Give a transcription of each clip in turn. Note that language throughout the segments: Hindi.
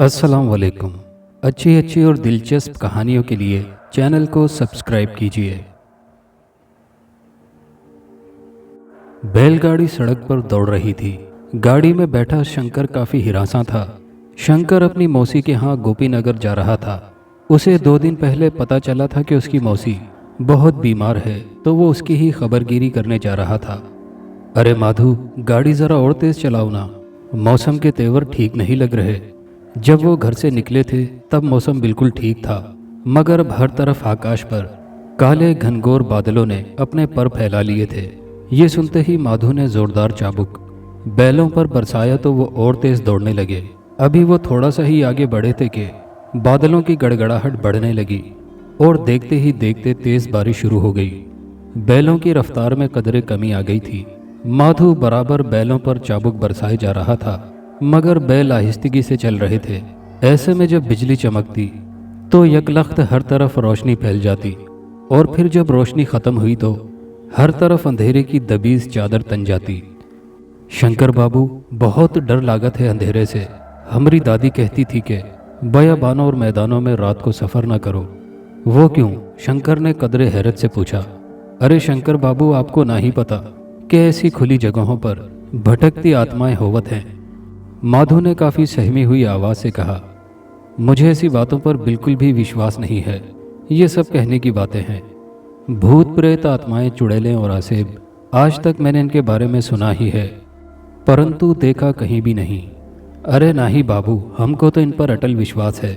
अस्सलाम वालेकुम। अच्छी और दिलचस्प कहानियों के लिए चैनल को सब्सक्राइब कीजिए। बैलगाड़ी सड़क पर दौड़ रही थी। गाड़ी में बैठा शंकर काफी हिरासा था। शंकर अपनी मौसी के यहाँ गोपीनगर जा रहा था। उसे 2 दिन पहले पता चला था कि उसकी मौसी बहुत बीमार है, तो वो उसकी ही खबरगिरी करने जा रहा था। अरे माधु, गाड़ी जरा और तेज चलाओ ना, मौसम के तेवर ठीक नहीं लग रहे। जब वो घर से निकले थे तब मौसम बिल्कुल ठीक था, मगर अब हर तरफ आकाश पर काले घनघोर बादलों ने अपने पर फैला लिए थे। ये सुनते ही माधु ने जोरदार चाबुक बैलों पर बरसाया तो वो और तेज दौड़ने लगे। अभी वो थोड़ा सा ही आगे बढ़े थे कि बादलों की गड़गड़ाहट बढ़ने लगी और देखते ही देखते तेज बारिश शुरू हो गई। बैलों की रफ्तार में कदरे कमी आ गई थी। माधु बराबर बैलों पर चाबुक बरसाए जा रहा था, मगर बैल आहिस्तगी से चल रहे थे। ऐसे में जब बिजली चमकती तो यकलख्त हर तरफ रोशनी फैल जाती, और फिर जब रोशनी खत्म हुई तो हर तरफ अंधेरे की दबीज चादर तन जाती। शंकर बाबू, बहुत डर लागत है अंधेरे से। हमारी दादी कहती थी कि बयाबानों और मैदानों में रात को सफ़र न करो। वो क्यों? शंकर ने कदरे हैरत से पूछा। अरे शंकर बाबू, आपको ना ही पता कि ऐसी खुली जगहों पर भटकती आत्माएं होवत हैं। माधु ने काफ़ी सहमी हुई आवाज़ से कहा, मुझे ऐसी बातों पर बिल्कुल भी विश्वास नहीं है। ये सब कहने की बातें हैं। भूत प्रेत, आत्माएं, चुड़ैलें और आसेब, आज तक मैंने इनके बारे में सुना ही है, परंतु देखा कहीं भी नहीं। अरे नाही बाबू, हमको तो इन पर अटल विश्वास है।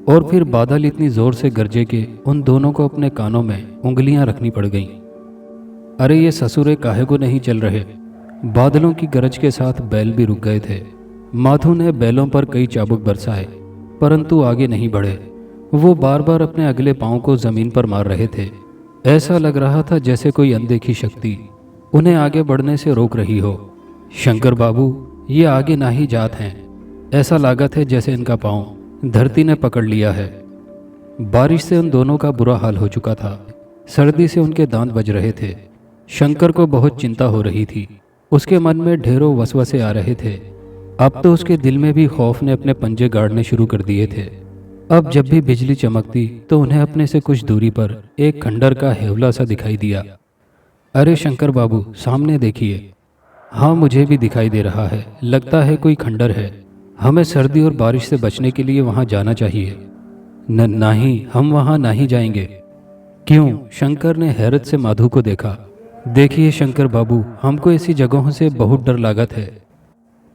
और फिर बादल इतनी ज़ोर से गरजे कि उन दोनों को अपने कानों में उंगलियां रखनी पड़ गईं। अरे ये ससुरे काहे को नहीं चल रहे? बादलों की गरज के साथ बैल भी रुक गए थे। माधु ने बैलों पर कई चाबुक बरसाए, परंतु आगे नहीं बढ़े। वो बार बार अपने अगले पांव को जमीन पर मार रहे थे। ऐसा लग रहा था जैसे कोई अनदेखी शक्ति उन्हें आगे बढ़ने से रोक रही हो। शंकर बाबू, ये आगे ना ही जात हैं। ऐसा लागत है जैसे इनका पांव धरती ने पकड़ लिया है। बारिश से उन दोनों का बुरा हाल हो चुका था। सर्दी से उनके दांत बज रहे थे। शंकर को बहुत चिंता हो रही थी। उसके मन में ढेरों वसवसे आ रहे थे। अब तो उसके दिल में भी खौफ ने अपने पंजे गाड़ने शुरू कर दिए थे। अब जब भी बिजली चमकती तो उन्हें अपने से कुछ दूरी पर एक खंडर का हेवला सा दिखाई दिया। अरे शंकर बाबू, सामने देखिए। हाँ, मुझे भी दिखाई दे रहा है। लगता है कोई खंडर है। हमें सर्दी और बारिश से बचने के लिए वहाँ जाना चाहिए। नहीं, हम वहाँ नहीं जाएंगे। क्यों? शंकर ने हैरत से माधु को देखा। देखिए शंकर बाबू, हमको ऐसी जगहों से बहुत डर लागत है,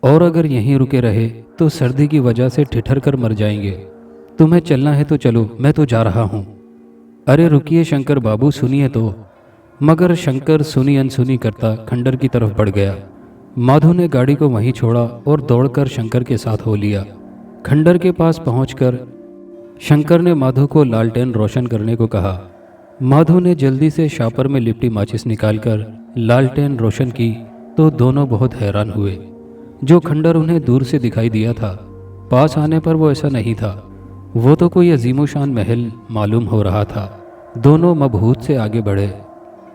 और अगर यहीं रुके रहे तो सर्दी की वजह से ठिठर कर मर जाएंगे। तुम्हें चलना है तो चलो, मैं तो जा रहा हूँ। अरे रुकिए शंकर बाबू, सुनिए तो। मगर शंकर सुनी अनसुनी करता खंडर की तरफ बढ़ गया। माधु ने गाड़ी को वहीं छोड़ा और दौड़कर शंकर के साथ हो लिया। खंडर के पास पहुंचकर शंकर ने माधु को लालटेन रोशन करने को कहा। माधु ने जल्दी से शापर में लिपटी माचिस निकालकर लालटेन रोशन की तो दोनों बहुत हैरान हुए। जो खंडर उन्हें दूर से दिखाई दिया था, पास आने पर वो ऐसा नहीं था। वो तो कोई अजीमोशान महल मालूम हो रहा था। दोनों मबहूत से आगे बढ़े।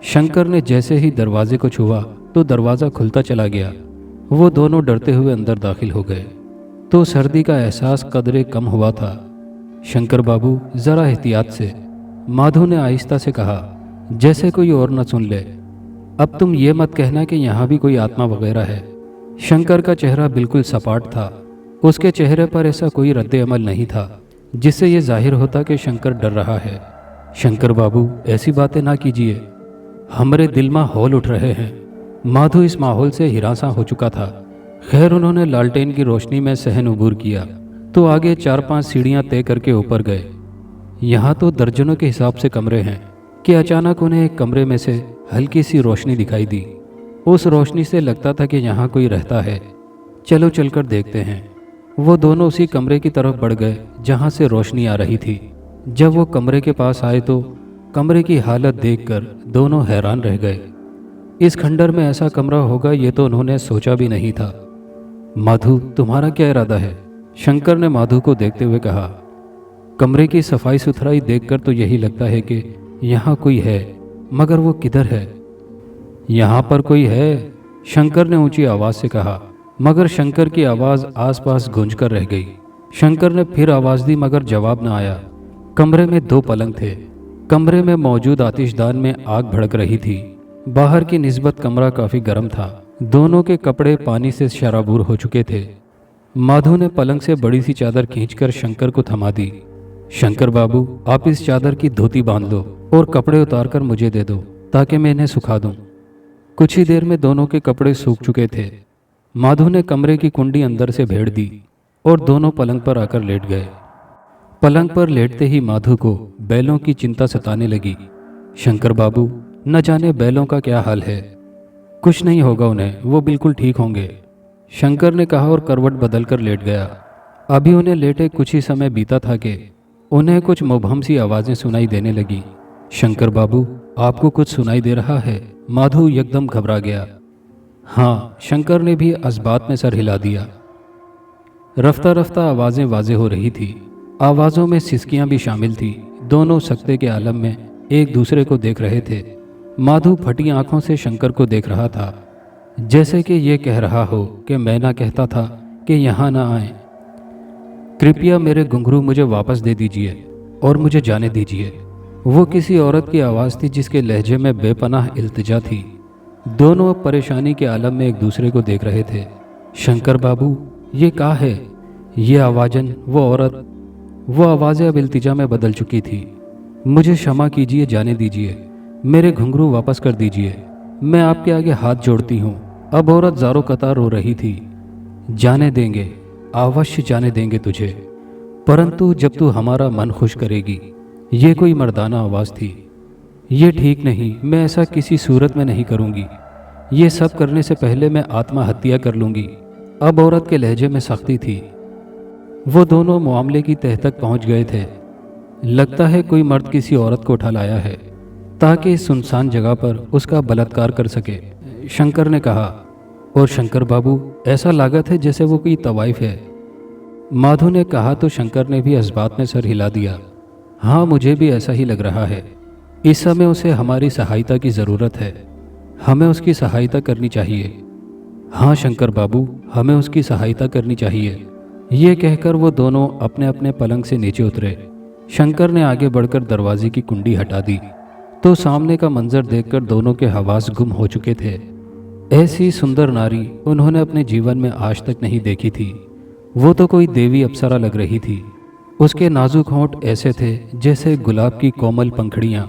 शंकर ने जैसे ही दरवाजे को छुआ तो दरवाज़ा खुलता चला गया। वो दोनों डरते हुए अंदर दाखिल हो गए तो सर्दी का एहसास कदरे कम हुआ था। शंकर बाबू, ज़रा एहतियात से, माधु ने आहिस्ता से कहा, जैसे कोई और न सुन ले। अब तुम ये मत कहना कि यहाँ भी कोई आत्मा वगैरह है। शंकर का चेहरा बिल्कुल सपाट था। उसके चेहरे पर ऐसा कोई रद्द अमल नहीं था जिससे ये जाहिर होता कि शंकर डर रहा है। शंकर बाबू, ऐसी बातें ना कीजिए। हमारे दिल में हौल उठ रहे हैं। माधु इस माहौल से हिरासा हो चुका था। खैर, उन्होंने लालटेन की रोशनी में सहन उबूर किया तो आगे 4-5 सीढ़ियाँ तय करके ऊपर गए। यहाँ तो दर्जनों के हिसाब से कमरे हैं कि अचानक उन्हें एक कमरे में से हल्की सी रोशनी दिखाई दी। उस रोशनी से लगता था कि यहाँ कोई रहता है। चलो चलकर देखते हैं। वो दोनों उसी कमरे की तरफ बढ़ गए जहाँ से रोशनी आ रही थी। जब वो कमरे के पास आए तो कमरे की हालत देखकर दोनों हैरान रह गए। इस खंडर में ऐसा कमरा होगा ये तो उन्होंने सोचा भी नहीं था। माधु, तुम्हारा क्या इरादा है? शंकर ने माधु को देखते हुए कहा। कमरे की सफाई सुथराई देखकर तो यही लगता है कि यहाँ कोई है, मगर वो किधर है? यहाँ पर कोई है? शंकर ने ऊंची आवाज़ से कहा, मगर शंकर की आवाज़ आसपास गूंजकर रह गई। शंकर ने फिर आवाज़ दी मगर जवाब न आया। कमरे में 2 पलंग थे। कमरे में मौजूद आतिशदान में आग भड़क रही थी। बाहर की निस्बत कमरा काफ़ी गर्म था। दोनों के कपड़े पानी से शराबूर हो चुके थे। माधु ने पलंग से बड़ी सी चादर खींचकर शंकर को थमा दी। शंकर बाबू, आप इस चादर की धोती बांध लो और कपड़े उतारकर मुझे दे दो ताकि मैं इन्हें सुखा दूं। कुछ ही देर में दोनों के कपड़े सूख चुके थे। माधु ने कमरे की कुंडी अंदर से भेड़ दी और दोनों पलंग पर आकर लेट गए। पलंग पर लेटते ही माधु को बैलों की चिंता सताने लगी। शंकर बाबू, न जाने बैलों का क्या हाल है। कुछ नहीं होगा उन्हें, वो बिल्कुल ठीक होंगे, शंकर ने कहा और करवट बदलकर लेट गया। अभी उन्हें लेटे कुछ ही समय बीता था कि उन्हें कुछ मुबहम सी आवाज़ें सुनाई देने लगी। शंकर बाबू, आपको कुछ सुनाई दे रहा है? माधु एकदम घबरा गया। हाँ, शंकर ने भी असबात में सर हिला दिया। रफ्ता रफ्ता आवाज़ें वाज़े हो रही थी। आवाज़ों में सिसकियां भी शामिल थी। दोनों सकते के आलम में एक दूसरे को देख रहे थे। माधु फटी आंखों से शंकर को देख रहा था, जैसे कि ये कह रहा हो कि मैं ना कहता था कि यहाँ ना आए। कृपया मेरे घुंघरू मुझे वापस दे दीजिए और मुझे जाने दीजिए। वो किसी औरत की आवाज़ थी जिसके लहजे में बेपनाह इल्तिजा थी। दोनों अब परेशानी के आलम में एक दूसरे को देख रहे थे। शंकर बाबू, ये क्या है? ये आवाज़न, वो औरत, वो आवाज़ें अब इल्तिजा में बदल चुकी थी। मुझे क्षमा कीजिए, जाने दीजिए, मेरे घुंघरू वापस कर दीजिए, मैं आपके आगे हाथ जोड़ती हूँ। अब औरत ज़ारो कतार रो रही थी। जाने देंगे, अवश्य जाने देंगे तुझे, परंतु जब तू हमारा मन खुश करेगी। ये कोई मर्दाना आवाज़ थी। ये ठीक नहीं, मैं ऐसा किसी सूरत में नहीं करूँगी। ये सब करने से पहले मैं आत्महत्या कर लूँगी। अब औरत के लहजे में सख्ती थी। वो दोनों मामले की तह तक पहुँच गए थे। लगता है कोई मर्द किसी औरत को उठा लाया है ताकि इस सुनसान जगह पर उसका बलात्कार कर सके, शंकर ने कहा। और शंकर बाबू, ऐसा लागत है जैसे वो कोई तवाइफ है, माधु ने कहा। तो शंकर ने भी इस्बात में सर हिला दिया। हाँ, मुझे भी ऐसा ही लग रहा है। इस समय उसे हमारी सहायता की ज़रूरत है। हमें उसकी सहायता करनी चाहिए। हाँ शंकर बाबू, हमें उसकी सहायता करनी चाहिए। ये कहकर वो दोनों अपने अपने पलंग से नीचे उतरे। शंकर ने आगे बढ़कर दरवाजे की कुंडी हटा दी तो सामने का मंजर देखकर दोनों के हवास गुम हो चुके थे। ऐसी सुंदर नारी उन्होंने अपने जीवन में आज तक नहीं देखी थी। वो तो कोई देवी अप्सरा लग रही थी। उसके नाजुक होंठ ऐसे थे जैसे गुलाब की कोमल पंखड़ियाँ।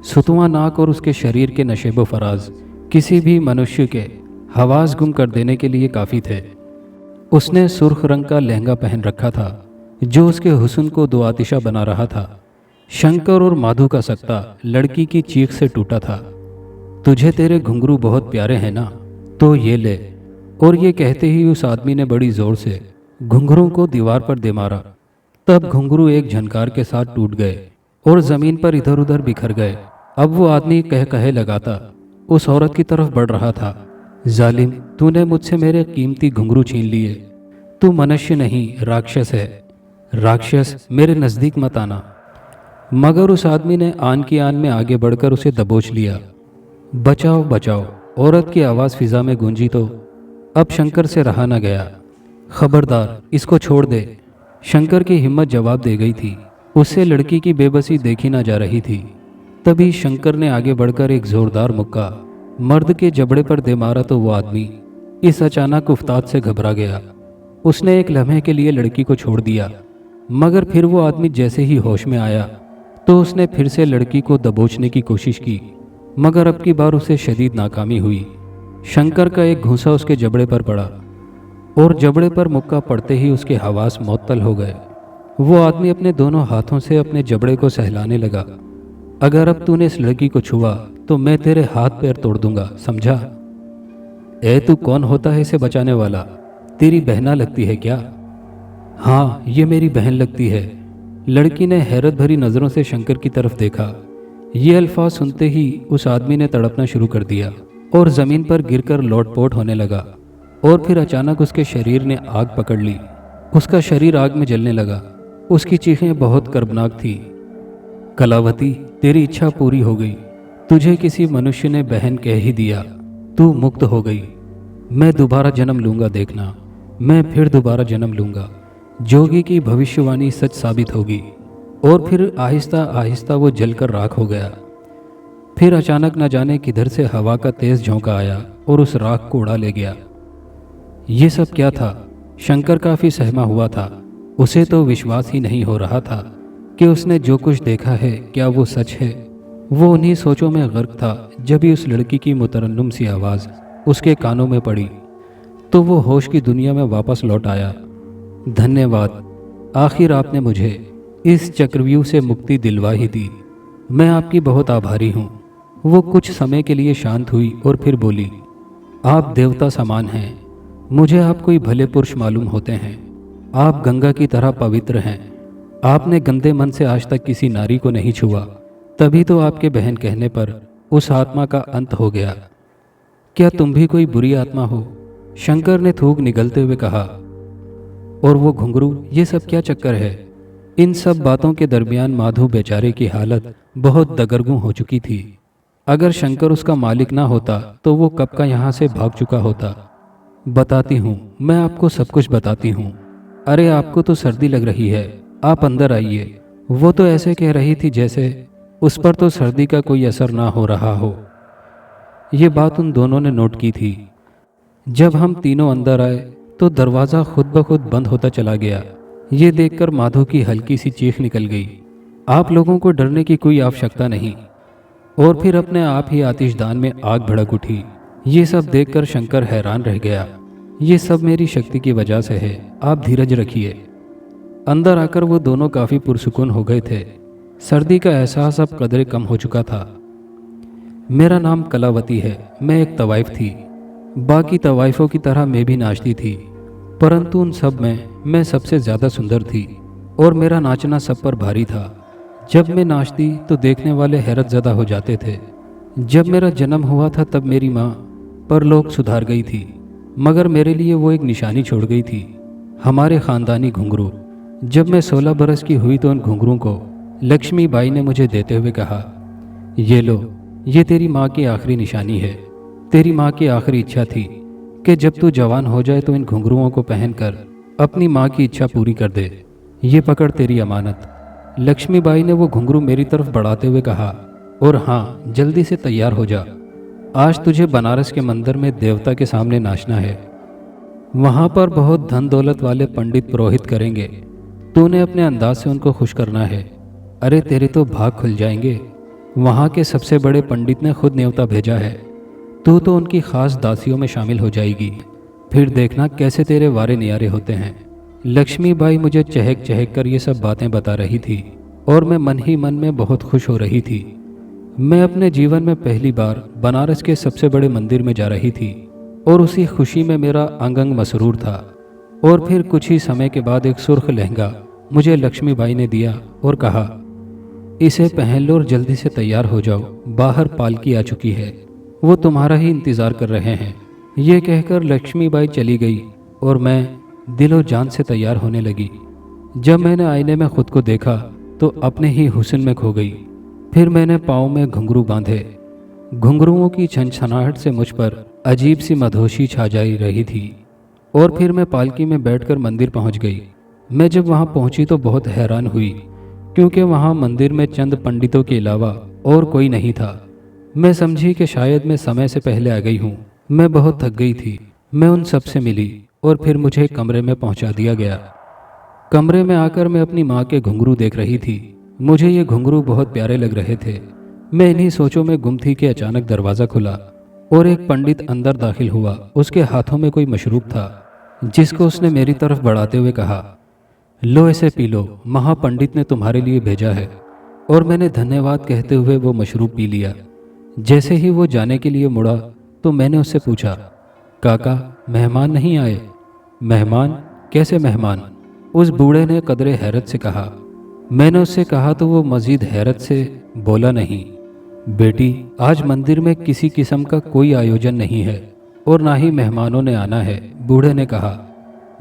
सुतवा नाक और उसके शरीर के नशेबो फराज किसी भी मनुष्य के हवास गुम कर देने के लिए काफ़ी थे। उसने सुर्ख रंग का लहंगा पहन रखा था जो उसके हुस्न को दो आतिशा बना रहा था। शंकर और माधु का सकता लड़की की चीख से टूटा था। तुझे तेरे घुंघरू बहुत प्यारे हैं ना, तो ये ले। और ये कहते ही उस आदमी ने बड़ी जोर से घुंघरू को दीवार पर दे मारा। तब घुंघरू एक झनकार के साथ टूट गए और ज़मीन पर इधर उधर बिखर गए। अब वो आदमी कह कहे लगाता उस औरत की तरफ बढ़ रहा था। जालिम, तूने मुझसे मेरे कीमती घुंघरू छीन लिए। तू मनुष्य नहीं, राक्षस है। राक्षस, मेरे नज़दीक मत आना। मगर उस आदमी ने आन की आन में आगे बढ़कर उसे दबोच लिया। बचाओ बचाओ, औरत की आवाज़ फिजा में गूंजी तो अब शंकर से रहा न गया। खबरदार, इसको छोड़ दे। शंकर की हिम्मत जवाब दे गई थी। उससे लड़की की बेबसी देखी ना जा रही थी। तभी शंकर ने आगे बढ़कर एक जोरदार मुक्का मर्द के जबड़े पर दे मारा तो वो आदमी इस अचानक उफ्ताद से घबरा गया। उसने एक लम्हे के लिए लड़की को छोड़ दिया, मगर फिर वो आदमी जैसे ही होश में आया तो उसने फिर से लड़की को दबोचने की कोशिश की, मगर अब की बार उसे शदीद नाकामी हुई। शंकर का एक घूंसा उसके जबड़े पर पड़ा और जबड़े पर मुक्का पड़ते ही उसके हवास मुअत्तल हो गए। वो आदमी अपने दोनों हाथों से अपने जबड़े को सहलाने लगा। अगर अब तूने इस लड़की को छुआ तो मैं तेरे हाथ पैर तोड़ दूंगा, समझा? ए, तू कौन होता है इसे बचाने वाला? तेरी बहना लगती है क्या? हाँ, ये मेरी बहन लगती है। लड़की ने हैरत भरी नज़रों से शंकर की तरफ देखा। ये अल्फाज सुनते ही उस आदमी ने तड़पना शुरू कर दिया और ज़मीन पर गिरकर लोटपोट होने लगा। और फिर अचानक उसके शरीर ने आग पकड़ ली। उसका शरीर आग में जलने लगा। उसकी चीखें बहुत कर्बनाक थी। कलावती, तेरी इच्छा पूरी हो गई। तुझे किसी मनुष्य ने बहन कह ही दिया। तू मुक्त हो गई। मैं दोबारा जन्म लूँगा, देखना, मैं फिर दोबारा जन्म लूँगा। जोगी की भविष्यवाणी सच साबित होगी। और फिर आहिस्ता आहिस्ता वो जलकर राख हो गया। फिर अचानक न जाने किधर से हवा का तेज झोंका आया और उस राख को उड़ा ले गया। ये सब क्या था? शंकर काफी सहमा हुआ था। उसे तो विश्वास ही नहीं हो रहा था कि उसने जो कुछ देखा है क्या वो सच है। वो उन्हीं सोचों में गर्क था जब ही उस लड़की की मुतरन्नुम सी आवाज़ उसके कानों में पड़ी तो वो होश की दुनिया में वापस लौट आया। धन्यवाद, आखिर आपने मुझे इस चक्रव्यूह से मुक्ति दिलवा ही दी। मैं आपकी बहुत आभारी हूँ। वो कुछ समय के लिए शांत हुई और फिर बोली, आप देवता समान हैं। मुझे आप कोई भले पुरुष मालूम होते हैं। आप गंगा की तरह पवित्र हैं। आपने गंदे मन से आज तक किसी नारी को नहीं छुआ, तभी तो आपके बहन कहने पर उस आत्मा का अंत हो गया। क्या तुम भी कोई बुरी आत्मा हो? शंकर ने थूक निगलते हुए कहा। और वो घुंघरू, ये सब क्या चक्कर है? इन सब बातों के दरमियान माधु बेचारे की हालत बहुत दगरगू हो चुकी थी। अगर शंकर उसका मालिक ना होता तो वो कब का यहाँ से भाग चुका होता। बताती हूँ, मैं आपको सब कुछ बताती हूँ। अरे आपको तो सर्दी लग रही है, आप अंदर आइए। वो तो ऐसे कह रही थी जैसे उस पर तो सर्दी का कोई असर ना हो रहा हो। ये बात उन दोनों ने नोट की थी। जब हम तीनों अंदर आए तो दरवाज़ा खुद ब खुद बंद होता चला गया। ये देखकर माधो की हल्की सी चीख निकल गई। आप लोगों को डरने की कोई आवश्यकता नहीं। और फिर अपने आप ही आतिशदान में आग भड़क उठी। ये सब देखकर शंकर हैरान रह गया। ये सब मेरी शक्ति की वजह से है, आप धीरज रखिए। अंदर आकर वो दोनों काफ़ी पुरसुकून हो गए थे। सर्दी का एहसास अब कदरे कम हो चुका था। मेरा नाम कलावती है, मैं एक तवाइफ थी। बाकी तवाइफों की तरह मैं भी नाचती थी, परंतु उन सब में मैं सबसे ज़्यादा सुंदर थी और मेरा नाचना सब पर भारी था। जब मैं नाचती तो देखने वाले हैरत ज़दा हो जाते थे। जब मेरा जन्म हुआ था तब मेरी माँ परलोक सुधार गई थी, मगर मेरे लिए वो एक निशानी छोड़ गई थी, हमारे ख़ानदानी घुंघरू। जब मैं 16 बरस की हुई तो उन घुंघरू को लक्ष्मी बाई ने मुझे देते हुए कहा, ये लो, ये तेरी माँ की आखिरी निशानी है। तेरी माँ की आखिरी इच्छा थी कि जब तू जवान हो जाए तो इन घुंघरुओं को पहनकर अपनी माँ की इच्छा पूरी कर दे। ये पकड़ तेरी अमानत। लक्ष्मीबाई ने वो घुंघरू मेरी तरफ बढ़ाते हुए कहा, और हाँ, जल्दी से तैयार हो जा। आज तुझे बनारस के मंदिर में देवता के सामने नाचना है। वहाँ पर बहुत धन दौलत वाले पंडित पुरोहित करेंगे। तूने अपने अंदाज से उनको खुश करना है। अरे तेरे तो भाग खुल जाएंगे। वहाँ के सबसे बड़े पंडित ने खुद न्योता भेजा है। तू तो उनकी खास दासियों में शामिल हो जाएगी। फिर देखना कैसे तेरे वारे नियारे होते हैं। लक्ष्मीबाई मुझे चहक चहक कर ये सब बातें बता रही थी और मैं मन ही मन में बहुत खुश हो रही थी। मैं अपने जीवन में पहली बार बनारस के सबसे बड़े मंदिर में जा रही थी और उसी खुशी में मेरा अंग अंग मसरूर था। और फिर कुछ ही समय के बाद एक सुर्ख लहंगा मुझे लक्ष्मीबाई ने दिया और कहा, इसे पहन लो और जल्दी से तैयार हो जाओ, बाहर पालकी आ चुकी है, वो तुम्हारा ही इंतज़ार कर रहे हैं। ये कहकर लक्ष्मीबाई चली गई और मैं दिलो जान से तैयार होने लगी। जब मैंने आईने में खुद को देखा तो अपने ही हुस्न में खो गई। फिर मैंने पाँव में घुंघरू बांधे। घुंघरुओं की छनछनाहट से मुझ पर अजीब सी मधोशी छा जा रही थी। और फिर मैं पालकी में बैठकर मंदिर पहुंच गई। मैं जब वहां पहुंची तो बहुत हैरान हुई, क्योंकि वहां मंदिर में चंद पंडितों के अलावा और कोई नहीं था। मैं समझी कि शायद मैं समय से पहले आ गई हूँ। मैं बहुत थक गई थी। मैं उन सब से मिली और फिर मुझे कमरे में पहुंचा दिया गया। कमरे में आकर मैं अपनी माँ के घुंघरू देख रही थी। मुझे ये घुंघरू बहुत प्यारे लग रहे थे। मैं इन्हीं सोचों में गुम थी कि अचानक दरवाज़ा खुला और एक पंडित अंदर दाखिल हुआ। उसके हाथों में कोई मशरूब था, जिसको उसने मेरी तरफ बढ़ाते हुए कहा, लो इसे पी लो, महापंडित ने तुम्हारे लिए भेजा है। और मैंने धन्यवाद कहते हुए वो मशरूब पी लिया। जैसे ही वो जाने के लिए मुड़ा तो मैंने उससे पूछा, काका, मेहमान नहीं आए? मेहमान? कैसे मेहमान? उस बूढ़े ने कदरे हैरत से कहा। मैंने उससे कहा तो वो मजीद हैरत से बोला, नहीं बेटी, आज मंदिर में किसी किस्म का कोई आयोजन नहीं है और ना ही मेहमानों ने आना है। बूढ़े ने कहा।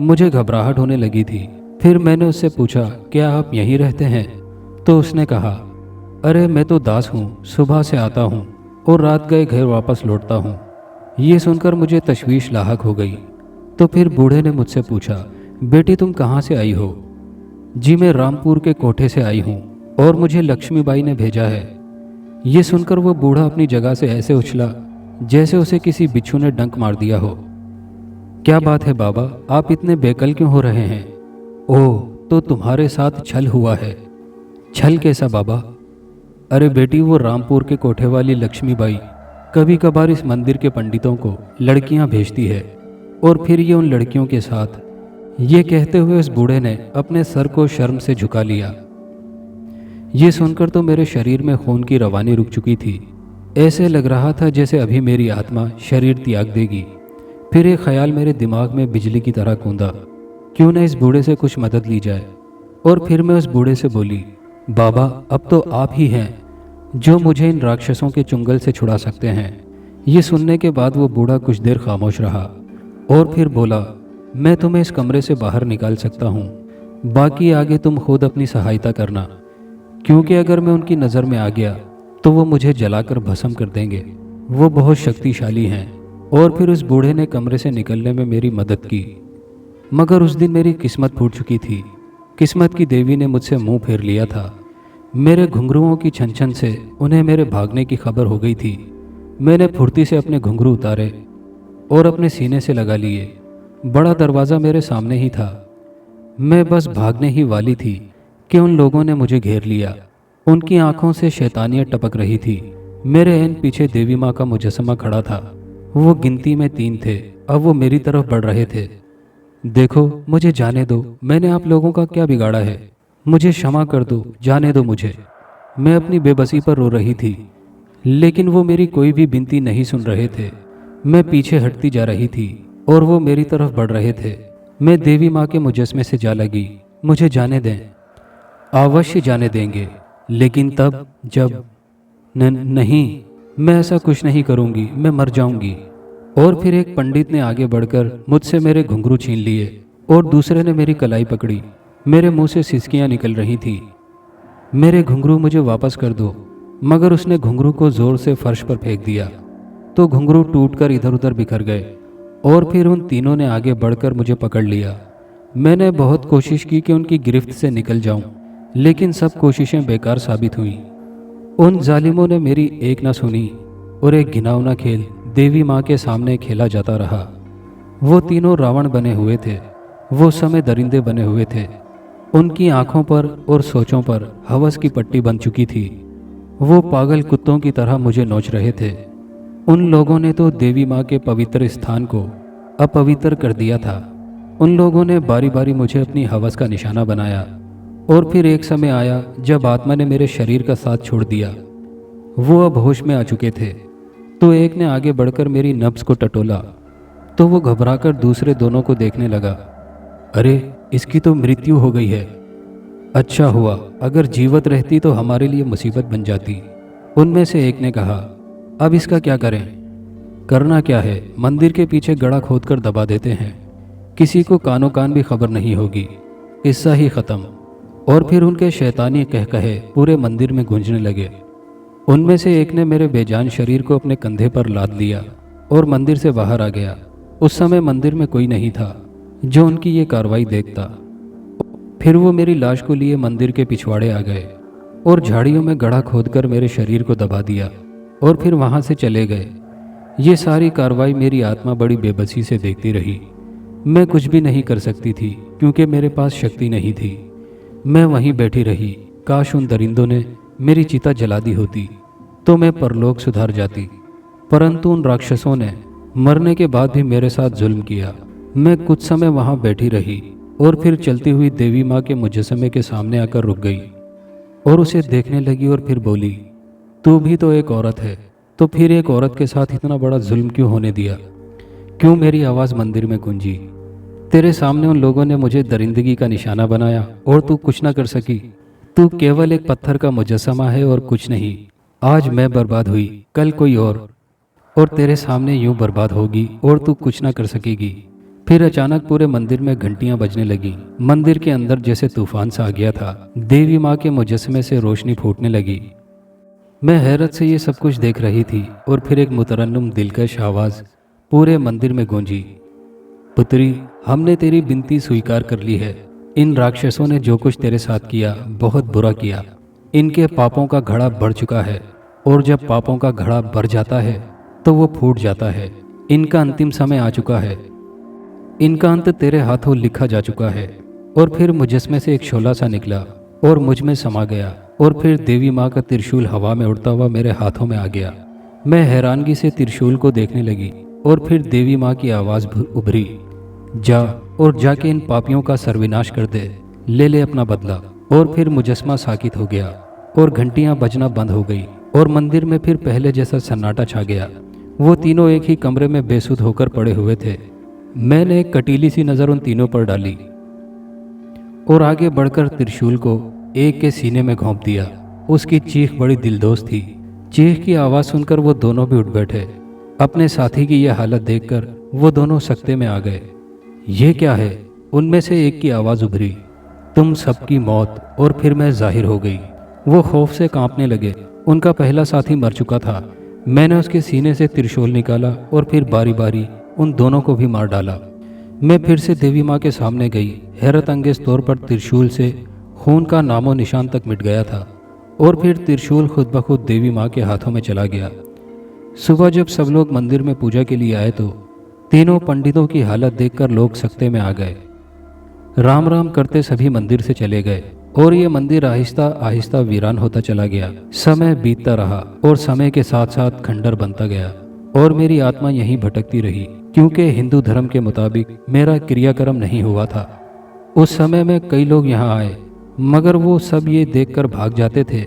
मुझे घबराहट होने लगी थी। फिर मैंने उससे पूछा, क्या आप यहीं रहते हैं? तो उसने कहा, अरे मैं तो दास हूँ, सुबह से आता हूँ और रात गए घर वापस लौटता हूँ। ये सुनकर मुझे तशवीश लाहक हो गई। तो फिर बूढ़े ने मुझसे पूछा, बेटी तुम कहाँ से आई हो? जी मैं रामपुर के कोठे से आई हूँ और मुझे लक्ष्मीबाई ने भेजा है। ये सुनकर वो बूढ़ा अपनी जगह से ऐसे उछला जैसे उसे किसी बिच्छू ने डंक मार दिया हो। क्या बात है बाबा, आप इतने बेकल क्यों हो रहे हैं? ओह, तो तुम्हारे साथ छल हुआ है। छल कैसा बाबा? अरे बेटी, वो रामपुर के कोठे वाली लक्ष्मीबाई कभी कभार इस मंदिर के पंडितों को लड़कियां भेजती है और फिर ये उन लड़कियों के साथ। ये कहते हुए उस बूढ़े ने अपने सर को शर्म से झुका लिया। ये सुनकर तो मेरे शरीर में खून की रवानी रुक चुकी थी। ऐसे लग रहा था जैसे अभी मेरी आत्मा शरीर त्याग देगी। फिर एक ख्याल मेरे दिमाग में बिजली की तरह कूदा, क्यों न इस बूढ़े से कुछ मदद ली जाए। और फिर मैं उस बूढ़े से बोली, बाबा अब तो आप ही हैं जो मुझे इन राक्षसों के चुंगल से छुड़ा सकते हैं। ये सुनने के बाद वो बूढ़ा कुछ देर खामोश रहा और फिर बोला, मैं तुम्हें इस कमरे से बाहर निकाल सकता हूँ, बाकी आगे तुम खुद अपनी सहायता करना, क्योंकि अगर मैं उनकी नज़र में आ गया तो वो मुझे जलाकर भस्म कर देंगे। वो बहुत शक्तिशाली हैं। और फिर उस बूढ़े ने कमरे से निकलने में मेरी मदद की। मगर उस दिन मेरी किस्मत फूट चुकी थी। किस्मत की देवी ने मुझसे मुंह फेर लिया था। मेरे घुंघरुओं की छन छन से उन्हें मेरे भागने की खबर हो गई थी। मैंने फुर्ती से अपने घुंघरू उतारे और अपने सीने से लगा लिए। बड़ा दरवाज़ा मेरे सामने ही था। मैं बस भागने ही वाली थी कि उन लोगों ने मुझे घेर लिया। उनकी आंखों से शैतानियत टपक रही थी। मेरे एन पीछे देवी माँ का मुजस्समा खड़ा था। वो गिनती में 3 थे। अब वो मेरी तरफ बढ़ रहे थे। देखो, मुझे जाने दो, मैंने आप लोगों का क्या बिगाड़ा है? मुझे क्षमा कर दो, जाने दो मुझे। मैं अपनी बेबसी पर रो रही थी, लेकिन वो मेरी कोई भी विनती नहीं सुन रहे थे। मैं पीछे हटती जा रही थी और वो मेरी तरफ बढ़ रहे थे। मैं देवी माँ के मुजस्समे से जा लगी। मुझे जाने दें। अवश्य जाने देंगे, लेकिन तब जब नहीं, मैं ऐसा कुछ नहीं करूँगी, मैं मर जाऊँगी। और फिर एक पंडित ने आगे बढ़कर मुझसे मेरे घुंघरू छीन लिए और दूसरे ने मेरी कलाई पकड़ी। मेरे मुंह से सिसकियां निकल रही थीं। मेरे घुंघरू मुझे वापस कर दो। मगर उसने घुंघरू को जोर से फर्श पर फेंक दिया तो घुंघरू टूटकर इधर उधर बिखर गए। और फिर उन तीनों ने आगे बढ़कर मुझे पकड़ लिया। मैंने बहुत कोशिश की कि उनकी गिरफ्त से निकल जाऊं, लेकिन सब कोशिशें बेकार साबित हुईं। उन जालिमों ने मेरी एक न सुनी और एक घिनौना खेल देवी माँ के सामने खेला जाता रहा। वो तीनों रावण बने हुए थे। वो समय दरिंदे बने हुए थे। उनकी आंखों पर और सोचों पर हवस की पट्टी बन चुकी थी। वो पागल कुत्तों की तरह मुझे नोच रहे थे। उन लोगों ने तो देवी माँ के पवित्र स्थान को अपवित्र कर दिया था। उन लोगों ने बारी बारी मुझे अपनी हवस का निशाना बनाया। और फिर एक समय आया जब आत्मा ने मेरे शरीर का साथ छोड़ दिया। वो अब होश में आ चुके थे। तो एक ने आगे बढ़कर मेरी नब्ज को टटोला तो वो घबराकर दूसरे दोनों को देखने लगा। अरे, इसकी तो मृत्यु हो गई है। अच्छा हुआ, अगर जीवित रहती तो हमारे लिए मुसीबत बन जाती। उनमें से एक ने कहा, अब इसका क्या करें? करना क्या है, मंदिर के पीछे गड्ढा खोदकर दबा देते हैं। किसी को कानो कान भी खबर नहीं होगी। किस्सा ही खत्म। और फिर उनके शैतानी कहकहे पूरे मंदिर में गूंजने लगे। उनमें से एक ने मेरे बेजान शरीर को अपने कंधे पर लाद लिया और मंदिर से बाहर आ गया। उस समय मंदिर में कोई नहीं था जो उनकी ये कार्रवाई देखता। फिर वो मेरी लाश को लिए मंदिर के पिछवाड़े आ गए और झाड़ियों में गड्ढा खोदकर मेरे शरीर को दबा दिया और फिर वहाँ से चले गए। ये सारी कार्रवाई मेरी आत्मा बड़ी बेबसी से देखती रही। मैं कुछ भी नहीं कर सकती थी क्योंकि मेरे पास शक्ति नहीं थी। मैं वहीं बैठी रही। काश उन दरिंदों ने मेरी चिता जला दी होती तो मैं परलोक सुधार जाती, परंतु उन राक्षसों ने मरने के बाद भी मेरे साथ जुल्म किया। मैं कुछ समय वहां बैठी रही और फिर चलती हुई देवी माँ के मुजस्समे के सामने आकर रुक गई और उसे देखने लगी और फिर बोली, तू भी तो एक औरत है, तो फिर एक औरत के साथ इतना बड़ा जुल्म क्यों होने दिया? क्यों मेरी आवाज़ मंदिर में गूंजी? तेरे सामने उन लोगों ने मुझे दरिंदगी का निशाना बनाया और तू कुछ ना कर सकी। तू केवल एक पत्थर का मुजस्समा है और कुछ नहीं। आज मैं बर्बाद हुई, कल कोई और तेरे सामने यूं बर्बाद होगी और तू कुछ ना कर सकेगी। फिर अचानक पूरे मंदिर में घंटियां बजने लगी। मंदिर के अंदर जैसे तूफान सा आ गया था। देवी माँ के मुजस्समे से रोशनी फूटने लगी। मैं हैरत से ये सब कुछ देख रही थी और फिर एक मुतरन्नुम दिलकश आवाज़ पूरे मंदिर में गूंजी, पुत्री, हमने तेरी विनती स्वीकार कर ली है। इन राक्षसों ने जो कुछ तेरे साथ किया बहुत बुरा किया। इनके पापों का घड़ा बढ़ चुका है, और जब पापों का घड़ा भर जाता है तो वो फूट जाता है। इनका अंतिम समय आ चुका है। इनका अंत तेरे हाथों लिखा जा चुका है। और फिर मुजस्मे से एक शोला सा निकला और मुझ में समा गया, और फिर देवी माँ का त्रिशूल हवा में उड़ता हुआ मेरे हाथों में आ गया। मैं हैरानगी से त्रिशूल को देखने लगी, और फिर देवी माँ की आवाज़ उभरी, जा और जाके इन पापियों का सर्वनाश कर दे, ले ले अपना बदला। और फिर मुजस्मा साकित हो गया, और घंटियां बजना बंद हो गई, और मंदिर में फिर पहले जैसा सन्नाटा छा गया। वो तीनों एक ही कमरे में बेसुध होकर पड़े हुए थे। मैंने एक कटीली सी नज़र उन तीनों पर डाली और आगे बढ़कर त्रिशूल को एक के सीने में घोंप दिया। उसकी चीख बड़ी दिलदोज थी। चीख की आवाज़ सुनकर वो दोनों भी उठ बैठे। अपने साथी की यह हालत देखकर वो दोनों सकते में आ गए। ये क्या है? उनमें से एक की आवाज़ उभरी, तुम सबकी मौत। और फिर मैं जाहिर हो गई। वो खौफ से कांपने लगे। उनका पहला साथी मर चुका था। मैंने उसके सीने से त्रिशूल निकाला और फिर बारी बारी उन दोनों को भी मार डाला। मैं फिर से देवी माँ के सामने गई। हैरत अंगेज तौर पर त्रिशूल से खून का नामो निशान तक मिट गया था, और फिर त्रिशूल खुद ब खुद देवी माँ के हाथों में चला गया। सुबह जब सब लोग मंदिर में पूजा के लिए आए तो तीनों पंडितों की हालत देखकर लोग सकते में आ गए। राम राम करते सभी मंदिर से चले गए, और ये मंदिर आहिस्ता आहिस्ता वीरान होता चला गया। समय बीतता रहा और समय के साथ साथ खंडर बनता गया, और मेरी आत्मा यहीं भटकती रही, क्योंकि हिंदू धर्म के मुताबिक मेरा क्रियाक्रम नहीं हुआ था। उस समय में कई लोग यहाँ आए, मगर वो सब ये देखकर भाग जाते थे।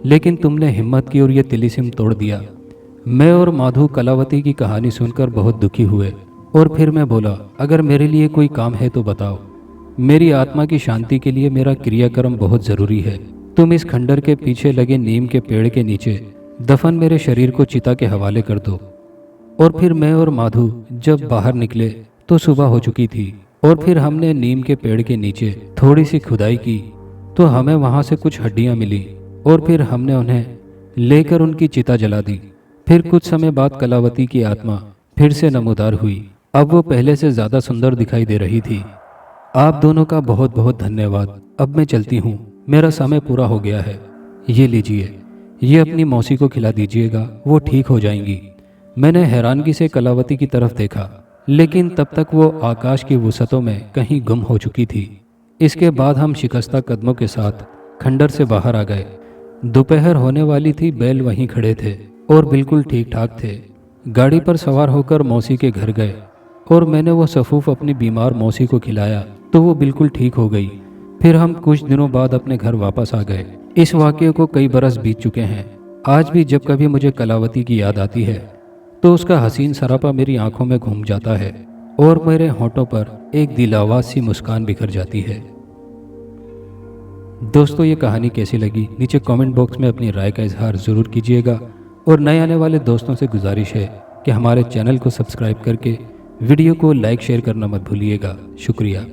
लेकिन तुमने हिम्मत की और ये तिलिस्म तोड़ दिया। मैं और माधु कलावती की कहानी सुनकर बहुत दुखी हुए, और फिर मैं बोला, अगर मेरे लिए कोई काम है तो बताओ। मेरी आत्मा की शांति के लिए मेरा क्रियाक्रम बहुत ज़रूरी है। तुम इस खंडर के पीछे लगे नीम के पेड़ के नीचे दफन मेरे शरीर को चिता के हवाले कर दो। और फिर मैं और माधु जब बाहर निकले तो सुबह हो चुकी थी, और फिर हमने नीम के पेड़ के नीचे थोड़ी सी खुदाई की तो हमें वहाँ से कुछ हड्डियाँ मिली, और फिर हमने उन्हें लेकर उनकी चिता जला दी। फिर कुछ समय बाद कलावती की आत्मा फिर से नमूदार हुई। अब वो पहले से ज़्यादा सुंदर दिखाई दे रही थी। आप दोनों का बहुत बहुत धन्यवाद। अब मैं चलती हूँ, मेरा समय पूरा हो गया है। ये लीजिए, ये अपनी मौसी को खिला दीजिएगा, वो ठीक हो जाएंगी। मैंने हैरानगी से कलावती की तरफ देखा, लेकिन तब तक वो आकाश की वुसअतों में कहीं गुम हो चुकी थी। इसके बाद हम शिकस्ता कदमों के साथ खंडर से बाहर आ गए। दोपहर होने वाली थी। बैल वहीं खड़े थे और बिल्कुल ठीक ठाक थे। गाड़ी पर सवार होकर मौसी के घर गए, और मैंने वो सफूफ अपनी बीमार मौसी को खिलाया तो वो बिल्कुल ठीक हो गई। फिर हम कुछ दिनों बाद अपने घर वापस आ गए। इस वाक़ये को कई बरस बीत चुके हैं। आज भी जब कभी मुझे कलावती की याद आती है तो उसका हसीन सरापा मेरी आंखों में घूम जाता है, और मेरे होंठों पर एक दिलावाज सी मुस्कान बिखर जाती है। दोस्तों, ये कहानी कैसी लगी नीचे कमेंट बॉक्स में अपनी राय का इजहार ज़रूर कीजिएगा, और नए आने वाले दोस्तों से गुजारिश है कि हमारे चैनल को सब्सक्राइब करके वीडियो को लाइक शेयर करना मत भूलिएगा। शुक्रिया।